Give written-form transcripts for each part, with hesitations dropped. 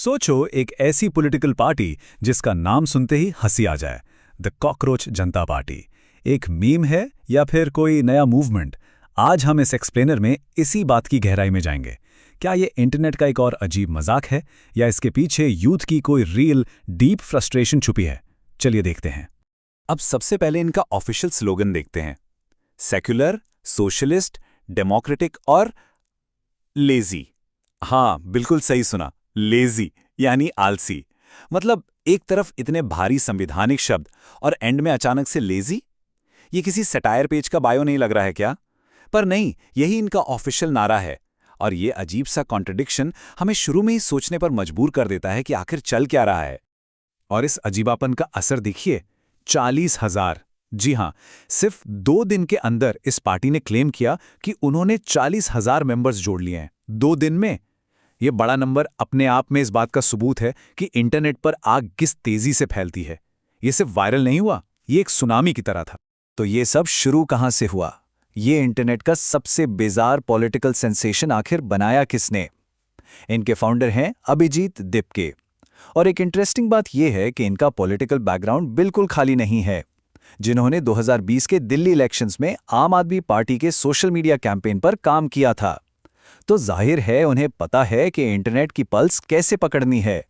सोचो एक ऐसी पॉलिटिकल पार्टी जिसका नाम सुनते ही हंसी आ जाए। The cockroach Janata party. एक मीम है या फिर कोई नया मूवमेंट? आज हम इस एक्सप्लेनर में इसी बात की गहराई में जाएंगे। क्या ये इंटरनेट का एक और अजीब मजाक है या इसके पीछे यूथ की कोई रियल डीप फ्रस्ट्रेशन छुपी है? चलिए देखते हैं। अब सबसे पहले इनका ऑफिशियल स्लोगन देखते हैं। सेक्युलर, सोशलिस्ट, डेमोक्रेटिक और लेजी। हाँ, बिल्कुल सही सुना, लेजी यानी आलसी। मतलब एक तरफ इतने भारी संवैधानिक शब्द और एंड में अचानक से लेजी। ये किसी सटायर पेज का बायो नहीं लग रहा है क्या? पर नहीं, यही इनका ऑफिशियल नारा है। और ये अजीब सा कॉन्ट्रडिक्शन हमें शुरू में ही सोचने पर मजबूर कर देता है कि आखिर चल क्या रहा है। और इस अजीबापन का असर देखिए, 40,000। जी हां, सिर्फ 2 दिन के अंदर इस पार्टी ने क्लेम किया कि उन्होंने 40,000 मेंबर्स जोड़ लिए हैं 2 दिन में। यह बड़ा नंबर अपने आप में इस बात का सबूत है कि इंटरनेट पर आग किस तेजी से फैलती है। यह सिर्फ वायरल नहीं हुआ, यह एक सुनामी की तरह था। तो ये सब शुरू कहां से हुआ? ये इंटरनेट का सबसे बेजार पॉलिटिकल सेंसेशन आखिर बनाया किसने? इनके फाउंडर हैं अभिजीत दिपके। और एक इंटरेस्टिंग बात यह है कि इनका पॉलिटिकल बैकग्राउंड बिल्कुल खाली नहीं है। जिन्होंने 2020 के दिल्ली इलेक्शंस में आम आदमी पार्टी के सोशल मीडिया कैंपेन पर काम किया था। तो जाहिर है उन्हें पता है कि इंटरनेट की पल्स कैसे पकड़नी है।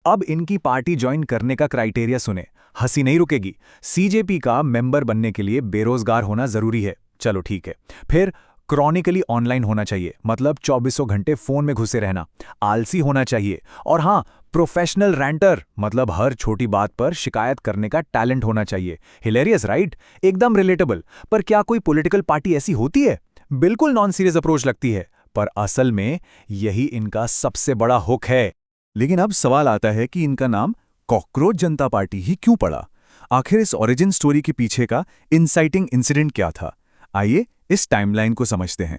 अब इनकी पार्टी ज्वाइन करने का क्राइटेरिया सुने। हंसी नहीं रुकेगी। सीजेपी का मेंबर बनने के लिए बेरोजगार होना जरूरी है। चलो ठीक है। फिर क्रॉनिकली ऑनलाइन होना चाहिए, मतलब 24 घंटे फोन में घुसे रहना। आलसी होना चाहिए। और हाँ, प्रोफेशनल रैंटर, मतलब हर छोटी बात पर शिकायत करने का टैलेंट होना चाहिए। Hilarious right? एकदम रिलेटेबल। पर क्या कोई पॉलिटिकल पार्टी ऐसी होती है? बिल्कुल नॉन सीरियस अप्रोच लगती है, पर असल में यही इनका सबसे बड़ा हुक है। लेकिन अब सवाल आता है कि इनका नाम कॉकरोच जनता पार्टी ही क्यों पड़ा? आखिर इस ओरिजिन स्टोरी के पीछे का इंसाइटिंग इंसिडेंट क्या था? आइए इस टाइमलाइन को समझते हैं।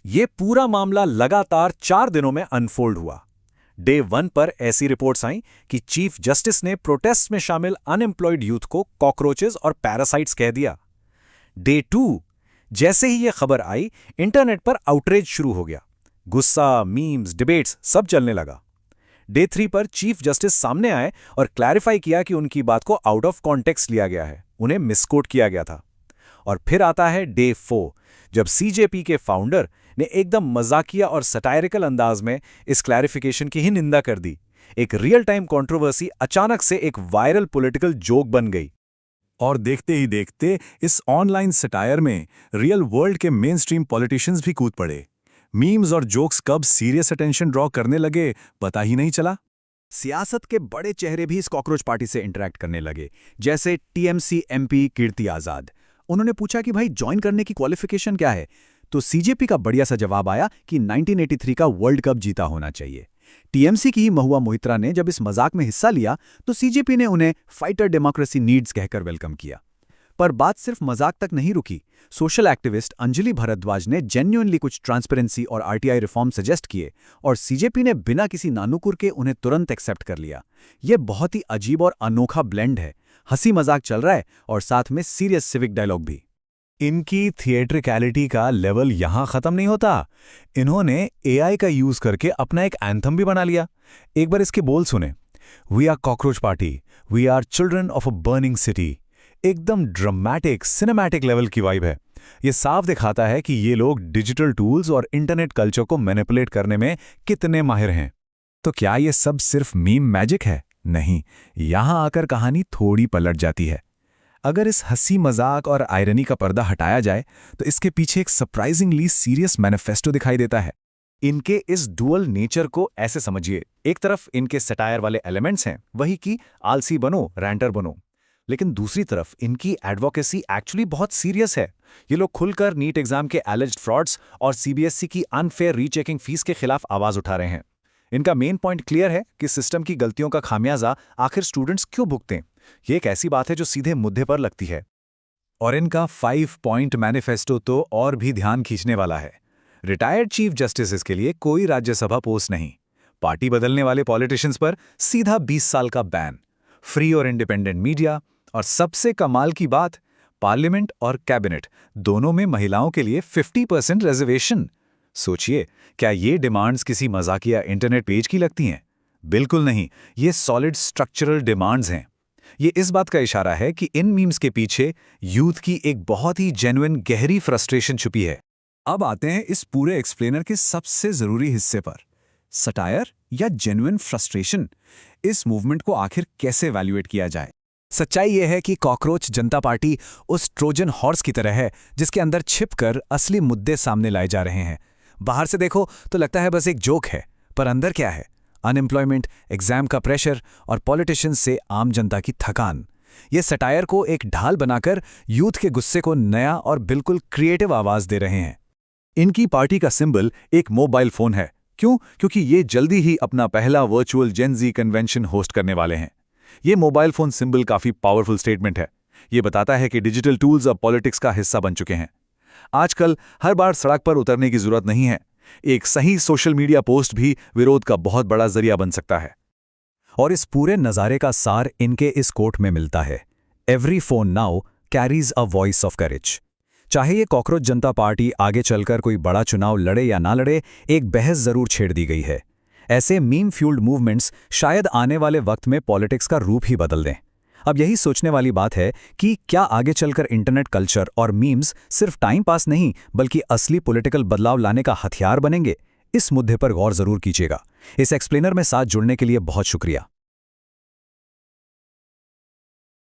यह पूरा मामला लगातार 4 दिनों में अनफोल्ड हुआ। डे 1 पर ऐसी रिपोर्ट्स आईं कि चीफ जस्टिस ने प्रोटेस्ट में शामिल अनएम्प्लॉयड यूथ को कॉकरोचेस और पैरासाइट्स कह दिया। डे 2, जैसे ही यह खबर आई, इंटरनेट पर आउटरेज शुरू हो गया। गुस्सा, मीम्स, डिबेट्स सब चलने लगा। डे 3 पर चीफ जस्टिस सामने आए और क्लैरिफाई किया कि उनकी बात को आउट ऑफ कॉन्टेक्स्ट लिया गया है, उन्हें मिसकोट किया गया था। और फिर आता है डे 4, जब सीजेपी के फाउंडर ने एकदम मजाकिया और सटायरिकल अंदाज में इस क्लैरिफिकेशन की ही निंदा कर दी। एक रियल टाइम कंट्रोवर्सी अचानक से एक वायरल पॉलिटिकल जोक बन गई। और देखते ही देखते इस ऑनलाइन सटायर में रियल वर्ल्ड के मेन स्ट्रीम पॉलिटिशियंस भी कूद पड़े। मीम्स और जोक्स कब सीरियस अटेंशन ड्रॉ करने लगे, पता ही नहीं चला। सियासत के बड़े चेहरे भी इस कॉकरोच पार्टी से इंटरैक्ट करने लगे, जैसे टीएमसी एमपी कीर्ति आजाद। उन्होंने पूछा कि भाई ज्वाइन करने की क्वालिफिकेशन क्या है? तो सीजेपी का बढ़िया सा जवाब आया कि 1983 का वर्ल्ड कप जीता होना चाहिए। टीएमसी की ही महुआ मोहित्रा ने जब इस मजाक में हिस्सा लिया तो सीजेपी ने उन्हें फाइटर डेमोक्रेसी नीड्स कहकर वेलकम किया। पर बात सिर्फ मजाक तक नहीं रुकी। सोशल एक्टिविस्ट अंजलि भारद्वाज ने जेन्युइनली कुछ ट्रांसपेरेंसी और आरटीआई रिफॉर्म सजेस्ट किए और सीजेपी ने बिना किसी नानुकुर के उन्हें तुरंत एक्सेप्ट कर लिया। यह बहुत ही अजीब और अनोखा ब्लेंड है। हंसी मजाक चल रहा है और साथ में सीरियस सिविक डायलॉग भी। इनकी थिएट्रिकैलिटी का लेवल यहां खत्म नहीं होता। इन्होंने एआई का यूज करके अपना एक एंथम भी बना लिया। एक बार इसके बोल सुने। We are cockroach party, we are children of a burning city. एकदम ड्रामेटिक सिनेमैटिक लेवल की वाइब है। यह साफ दिखाता है कि ये लोग डिजिटल टूल्स और इंटरनेट कल्चर को मैनिपुलेट करने में कितने माहिर हैं। तो क्या यह सब सिर्फ मीम मैजिक है? नहीं, यहां आकर कहानी थोड़ी पलट जाती है। अगर इस हंसी मजाक और आयरनी का पर्दा हटाया जाए तो इसके पीछे एक सरप्राइजिंगली सीरियस मैनिफेस्टो दिखाई देता है। इनके इस डुअल नेचर को ऐसे समझिए, एक तरफ इनके सटायर वाले एलिमेंट्स हैं, वही कि आलसी बनो, रैंटर बनो। लेकिन दूसरी तरफ इनकी एडवोकेसी एक्चुअली बहुत सीरियस है। ये लोग खुलकर नीट एग्जाम के एलिज्ड फ्रॉड्स और सीबीएसई की अनफेयर रीचेकिंग फीस के खिलाफ आवाज उठा रहे हैं। इनका मेन पॉइंट क्लियर है कि सिस्टम की गलतियों का खामियाजा आखिर स्टूडेंट्स क्यों भुगतें। ये एक ऐसी बात है जो सीधे मुद्दे पर लगती है। और इनका 5 पॉइंट मैनिफेस्टो तो और भी ध्यान खींचने वाला है। रिटायर्ड चीफ जस्टिस के लिए कोई राज्यसभा पोस्ट नहीं, पार्टी बदलने वाले पॉलिटिशियंस पर सीधा 20 साल का बैन, फ्री और इंडिपेंडेंट मीडिया, और सबसे कमाल की बात, पार्लियामेंट और कैबिनेट दोनों में महिलाओं के लिए 50% रिजर्वेशन। सोचिए, क्या ये डिमांड्स किसी मजाकिया इंटरनेट पेज की लगती हैं? बिल्कुल नहीं, ये सॉलिड स्ट्रक्चरल डिमांड्स हैं। ये इस बात का इशारा है कि इन मीम्स के पीछे यूथ की एक बहुत ही जेन्युइन गहरी फ्रस्ट्रेशन छुपी है। अब आते हैं इस पूरे एक्सप्लेनर के सबसे जरूरी हिस्से पर, सटायर या जेन्युइन फ्रस्ट्रेशन। इस मूवमेंट को आखिर कैसे वैल्यूएट किया जाए? सच्चाई यह है कि कॉकरोच जनता पार्टी उस ट्रोजन हॉर्स की तरह है जिसके अंदर छिपकर असली मुद्दे सामने लाए जा रहे हैं। बाहर से देखो तो लगता है बस एक जोक है, पर अंदर क्या है? अनएम्प्लॉयमेंट, एग्जाम का प्रेशर और पॉलिटिशियंस से आम जनता की थकान। ये सटायर को एक ढाल बनाकर यूथ के गुस्से को नया और बिल्कुल क्रिएटिव आवाज दे रहे हैं। इनकी पार्टी का सिंबल एक मोबाइल फोन है। क्यों? क्योंकि ये जल्दी ही अपना पहला वर्चुअल जेन ज़ी कन्वेंशन होस्ट करने वाले हैं। ये मोबाइल फोन सिंबल काफी पावरफुल स्टेटमेंट है। ये बताता है कि डिजिटल टूल्स अब पॉलिटिक्स का हिस्सा बन चुके हैं। आजकल हर बार सड़क पर उतरने की जरूरत नहीं है। एक सही सोशल मीडिया पोस्ट भी विरोध का बहुत बड़ा जरिया बन सकता है। और इस पूरे नज़ारे का सार इनके इस कोट में मिलता है, every phone now carries a voice of courage. चाहे ये कॉकरोच जनता पार्टी आगे चलकर कोई बड़ा चुनाव लड़े या ना लड़े, एक बहस जरूर छेड़ दी गई है। ऐसे मीम फ्यूल्ड मूवमेंट्स शायद आने वाले वक्त में पॉलिटिक्स का रूप ही बदल दें। अब यही सोचने वाली बात है कि क्या आगे चलकर इंटरनेट कल्चर और मीम्स सिर्फ टाइम पास नहीं बल्कि असली पॉलिटिकल बदलाव लाने का हथियार बनेंगे? इस मुद्दे पर गौर जरूर कीजिएगा। इस एक्सप्लेनर में साथ जुड़ने के लिए बहुत शुक्रिया।